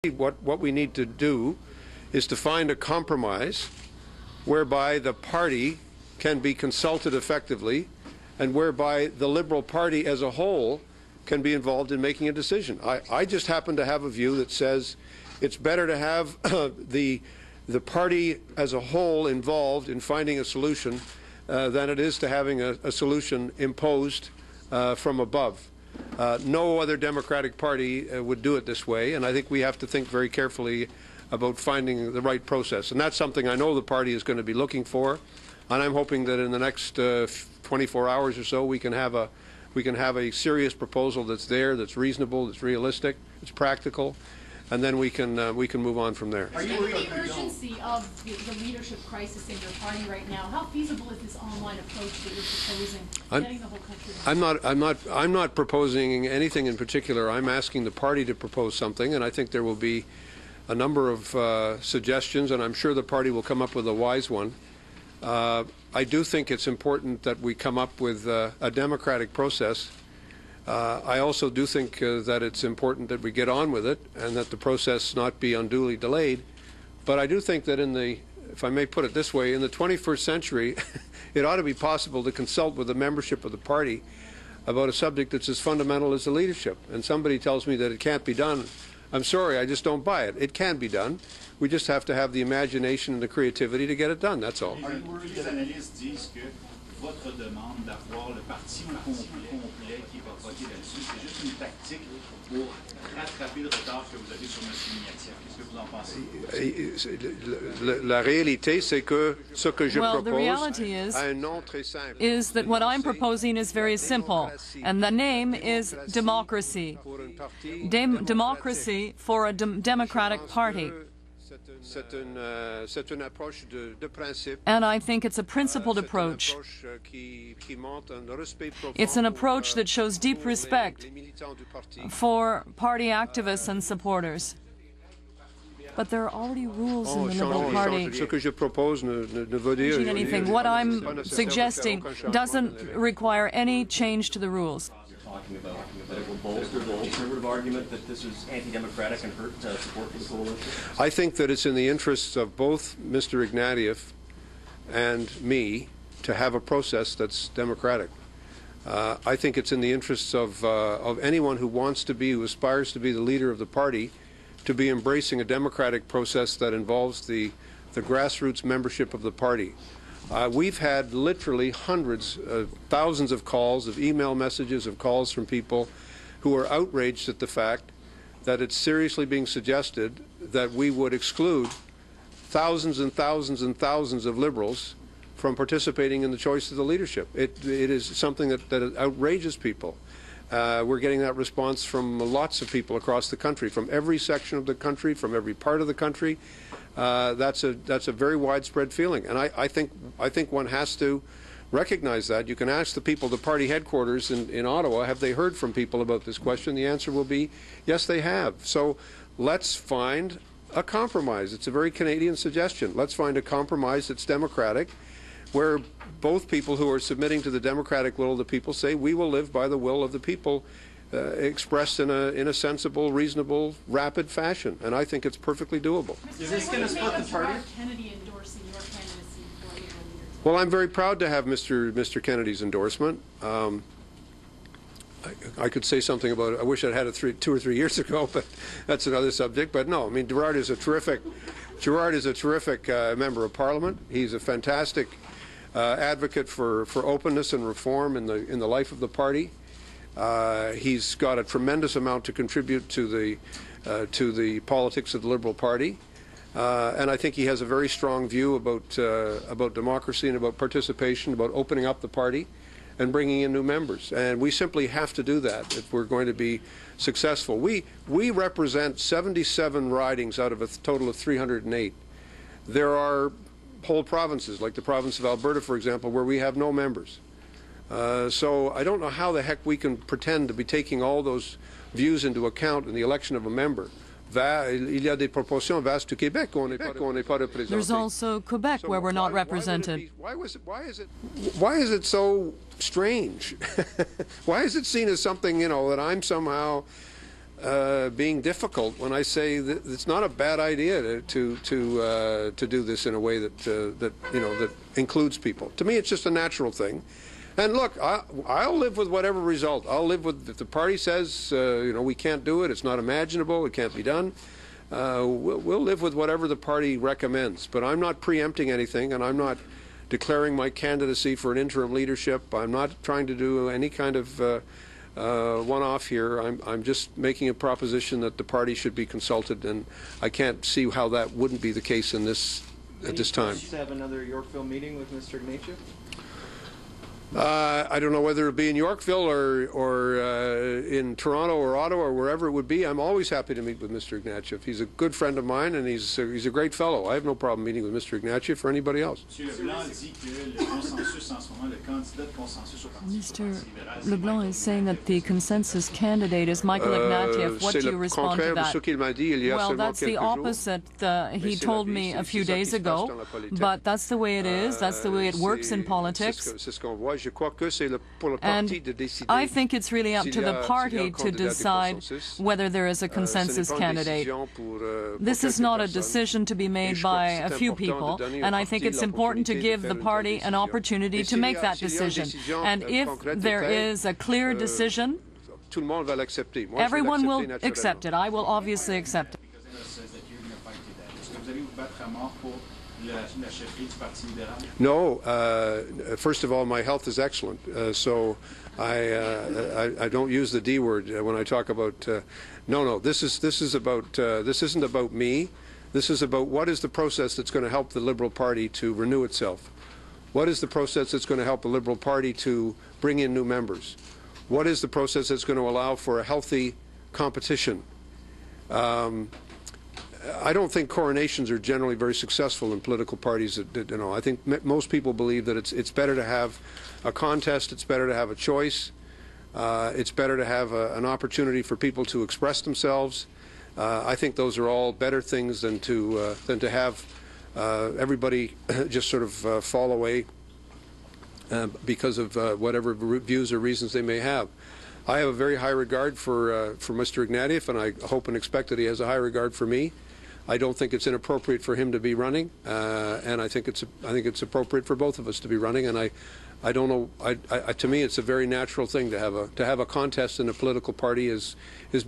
What we need to do is to find a compromise whereby the party can be consulted effectively and whereby the Liberal Party as a whole can be involved in making a decision. I just happen to have a view that says it's better to have the party as a whole involved in finding a solution than it is to having a solution imposed from above. No other Democratic Party would do it this way, and I think we have to think very carefully about finding the right process. And that's something I know the party is going to be looking for, and I'm hoping that in the next 24 hours or so we can have a serious proposal that's there, that's reasonable, that's realistic, it's practical, and then we can move on from there. Are you worried about the urgency of the leadership crisis in your party right now? How feasible is this online approach that you're proposing, getting the whole country? I'm not proposing anything in particular. I'm asking the party to propose something, and I think there will be a number of suggestions, and I'm sure the party will come up with a wise one. I do think it's important that we come up with a democratic process. I also do think that it's important that we get on with it and that the process not be unduly delayed. But I do think that if I may put it this way, in the 21st century, it ought to be possible to consult with the membership of the party about a subject that's as fundamental as the leadership. And somebody tells me that it can't be done. I'm sorry, I just don't buy it. It can be done. We just have to have the imagination and the creativity to get it done, that's all. Les analystes disent que votre demande d'avoir le parti complet qui va voter là-dessus, c'est juste une tactique pour rattraper le retard que vous avez sur M. Ignatieff. Qu'est-ce que vous en pensez? La réalité, c'est que ce que je propose the reality a un nom très simple. is that what I'm proposing is very simple, and the name is democracy. Democracy for a democratic party. And I think it's a principled approach. It's an approach that shows deep respect for party activists and supporters. But there are already rules in the Liberal Party. Anything. What I'm suggesting doesn't require any change to the rules. Talking about that it will bolster the conservative argument that this is anti-democratic and hurt support for the coalition? I think that it's in the interests of both Mr. Ignatieff and me to have a process that's democratic. I think it's in the interests of anyone who aspires to be the leader of the party, to be embracing a democratic process that involves the grassroots membership of the party. We've had literally hundreds, thousands of calls, of email messages, of calls from people who are outraged at the fact that it's seriously being suggested that we would exclude thousands and thousands and thousands of Liberals from participating in the choice of the leadership. It is something that outrages people. We're getting that response from lots of people across the country, from every section of the country, from every part of the country. That's a very widespread feeling, and I think one has to recognize that. You can ask the people, the party headquarters in Ottawa, have they heard from people about this question? The answer will be yes, they have. So let's find a compromise. It's a very Canadian suggestion. Let's find a compromise that's democratic, where both people who are submitting to the democratic will of the people say we will live by the will of the people, expressed in a sensible, reasonable, rapid fashion, and I think it's perfectly doable. Is this going to split the party? Kennedy endorsing your candidacy for Liberal leader? Well, I'm very proud to have Mr. Kennedy's endorsement. I could say something about it. I wish I'd had it 2 or 3 years ago, but that's another subject. But no, I mean, Gerard is a terrific member of Parliament. He's a fantastic advocate for openness and reform in the life of the party. He's got a tremendous amount to contribute to the politics of the Liberal Party, and I think he has a very strong view about democracy and about participation, about opening up the party and bringing in new members. And we simply have to do that if we're going to be successful. We represent 77 ridings out of a total of 308. There are whole provinces, like the province of Alberta, for example, where we have no members. So I don't know how the heck we can pretend to be taking all those views into account in the election of a member. Il y a des proportions vastes to Québec où on n'est pas représenté. There's also Quebec where we're not represented. Why is it so strange? Why is it seen as something, that I'm somehow being difficult when I say that it's not a bad idea to do this in a way that that includes people. To me, it's just a natural thing. And look, I'll live with whatever result. I'll live with if the party says we can't do it, it's not imaginable, it can't be done. We'll live with whatever the party recommends. But I'm not preempting anything, and I'm not declaring my candidacy for an interim leadership. I'm not trying to do any kind of one-off here. I'm just making a proposition that the party should be consulted, and I can't see how that wouldn't be the case in this at this time. To have another Yorkville meeting with Mr. Ignatieff? I don't know whether it be in Yorkville or in Toronto or Ottawa or wherever it would be. I'm always happy to meet with Mr. Ignatieff. He's a good friend of mine, and he's a great fellow. I have no problem meeting with Mr. Ignatieff or anybody else. Mr. Leblanc is saying that the consensus candidate is Michael Ignatieff. What do you respond to that? Well, that's the opposite. He told me a few days ago, but that's the way it is. That's the way it works in politics. And I think it's really up to the party to decide whether there is a consensus candidate. This is not a decision to be made by a few people, and I think it's important to give the party an opportunity to make that decision. And if there is a clear decision, everyone will accept it. I will obviously accept it. No. First of all, my health is excellent, so I don't use the D word when I talk about. No. This isn't about me. This is about what is the process that's going to help the Liberal Party to renew itself. What is the process that's going to help the Liberal Party to bring in new members? What is the process that's going to allow for a healthy competition? I don't think coronations are generally very successful in political parties. I think most people believe that it's better to have a contest. It's better to have a choice. It's better to have an opportunity for people to express themselves. I think those are all better things than to have everybody just sort of fall away because of whatever views or reasons they may have. I have a very high regard for Mr. Ignatieff, and I hope and expect that he has a high regard for me. I don't think it's inappropriate for him to be running, and I think it's appropriate for both of us to be running. And I don't know. To me, it's a very natural thing to have a contest in a political party is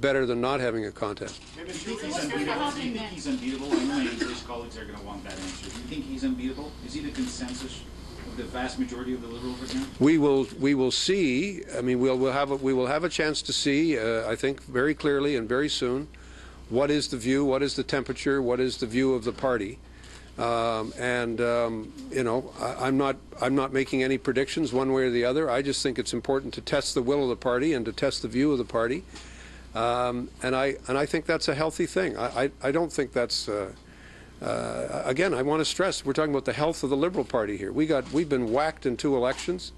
better than not having a contest. Do you think he's unbeatable? I know my English colleagues are going to want that answer. Do you think he's unbeatable? Is he the consensus of the vast majority of the Liberals right now? We will see. I mean, we will have a chance to see. I think very clearly and very soon. What is the view? What is the temperature? What is the view of the party? I'm not making any predictions one way or the other. I just think it's important to test the will of the party and to test the view of the party, and I think that's a healthy thing. I don't think that's. Again, I want to stress we're talking about the health of the Liberal Party here. We've been whacked in 2 elections.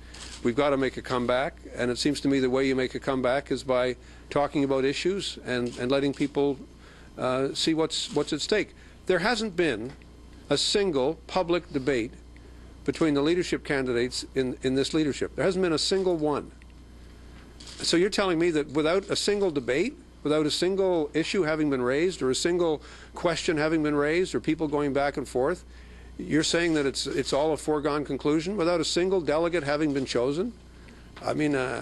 We've got to make a comeback, and it seems to me the way you make a comeback is by talking about issues and letting people see what's at stake. There hasn't been a single public debate between the leadership candidates in this leadership. There hasn't been a single one. So you're telling me that without a single debate, without a single issue having been raised or a single question having been raised or people going back and forth, you're saying that it's all a foregone conclusion without a single delegate having been chosen? I mean, I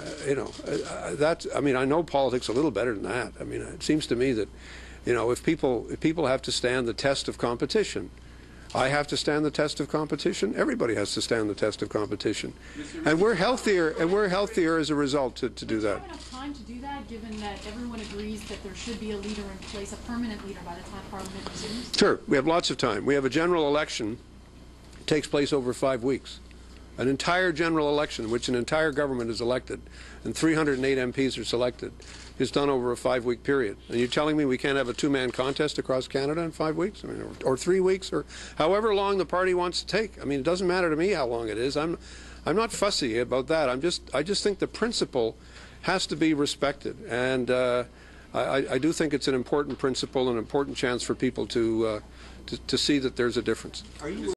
know politics a little better than that. I mean, it seems to me that, if people have to stand the test of competition, I have to stand the test of competition. Everybody has to stand the test of competition, and we're healthier as a result to do that. Do you have enough time to do that, given that everyone agrees that there should be a leader in place, a permanent leader, by the time Parliament resumes? Sure, we have lots of time. We have a general election. It takes place over 5 weeks. An entire general election in which an entire government is elected and 308 MPs are selected is done over a 5-week period. And you're telling me we can't have a 2-man contest across Canada in 5 weeks? I mean, or 3 weeks, or however long the party wants to take. I mean, it doesn't matter to me how long it is. I'm not fussy about that. I just think the principle has to be respected. And I do think it's an important principle, an important chance for people to see that there's a difference.